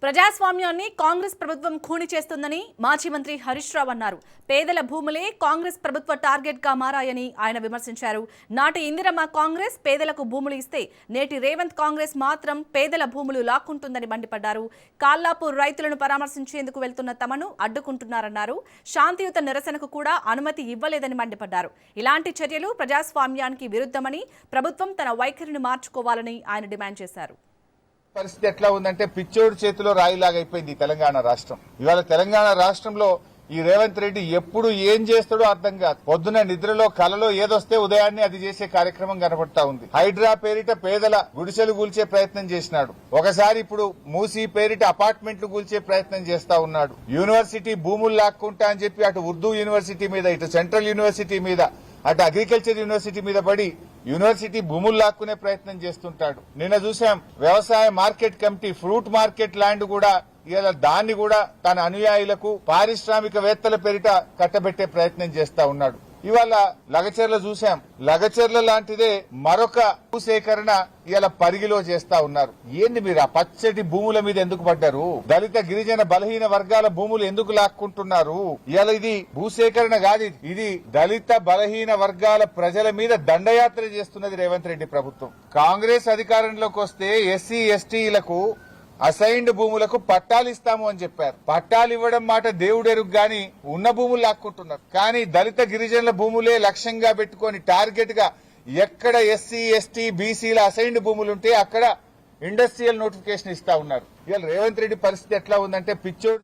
ప్రజాస్వామ్యాన్ని కాంగ్రెస్ ప్రభుత్వం ఖూని చేస్తుందని మాజీ మంత్రి హరీష్ రావు అన్నారు. పేదల భూములే కాంగ్రెస్ ప్రభుత్వ టార్గెట్ గా మారాయని ఆయన విమర్శించారు. నాటి ఇందిరమ్మ కాంగ్రెస్ పేదలకు భూములు ఇస్తే నేటి రేవంత్ కాంగ్రెస్ మాత్రం పేదల భూములు లాక్కుంటుందని మండిపడ్డారు. కాల్లాపూర్ రైతులను పరామర్శించేందుకు వెళ్తున్న తమను అడ్డుకుంటున్నారన్నారు. శాంతియుత నిరసనకు కూడా అనుమతి ఇవ్వలేదని మండిపడ్డారు. ఇలాంటి చర్యలు ప్రజాస్వామ్యానికి విరుద్ధమని ప్రభుత్వం తన వైఖరిని మార్చుకోవాలని ఆయన డిమాండ్ చేశారు. పరిస్థితి ఎట్లా ఉందంటే పిచ్చోడు చేతిలో రాయిలాగైపోయింది తెలంగాణ రాష్ట్రం. ఇవాళ తెలంగాణ రాష్ట్రంలో ఈ రేవంత్ రెడ్డి ఎప్పుడు ఏం చేస్తాడో అర్థం కాదు. పొద్దున నిద్రలో కలలో ఏదొస్తే ఉదయాన్నే అది చేసే కార్యక్రమం కనబడతా ఉంది. హైడ్రా పేరిట పేదల గుడిసెలు కూల్చే ప్రయత్నం చేసినాడు. ఒకసారి ఇప్పుడు మూసీ పేరిట అపార్ట్మెంట్లు కూల్చే ప్రయత్నం చేస్తా ఉన్నాడు. యూనివర్సిటీ భూములు లాక్కుంటా అని చెప్పి అటు ఉర్దూ యూనివర్సిటీ మీద, ఇటు సెంట్రల్ యూనివర్సిటీ మీద, అటు అగ్రికల్చర్ యూనివర్సిటీ మీద పడి యూనివర్సిటీ భూములు లాక్కునే ప్రయత్నం చేస్తుంటాడు. నిన్న చూసాం వ్యవసాయ market committee fruit market land కూడా ఇలా దాన్ని కూడా తన అనుయాయులకు పారిశ్రామికవేత్తల పేరిట కట్టబెట్టే ప్రయత్నం చేస్తా ఉన్నాడు. ఇవాళ లగచర్ల చూశాం. లగచర్ల లాంటిదే మరొక భూసేకరణ ఇలా పరిగిలో చేస్తా ఉన్నారు. ఏంది మీరు ఆ పచ్చటి భూముల మీద ఎందుకు పడ్డారు? దళిత గిరిజన బలహీన వర్గాల భూములు ఎందుకు లాక్కుంటున్నారు? ఇలా ఇది భూసేకరణ కాదు, ఇది దళిత బలహీన వర్గాల ప్రజల మీద దండయాత్ర చేస్తున్నది రేవంత్ రెడ్డి ప్రభుత్వం. కాంగ్రెస్ అధికారంలోకి వస్తే ఎస్సీ ఎస్టీలకు అసైన్డ్ భూములకు పట్టాలు ఇస్తాము అని చెప్పారు. పట్టాలు ఇవ్వడం మాట దేవుడెరుగు గాని ఉన్న భూములు లాక్కుంటున్నారు. కానీ దళిత గిరిజనుల భూములే లక్ష్యంగా పెట్టుకుని టార్గెట్ గా ఎక్కడ ఎస్సీ ఎస్టీ బీసీల అసైన్డ్ భూములుంటే అక్కడ ఇండస్ట్రియల్ నోటిఫికేషన్ ఇస్తా ఉన్నారు. ఇవాళ రేవంత్ రెడ్డి పరిస్థితి ఎట్లా ఉందంటే పిచ్చోడు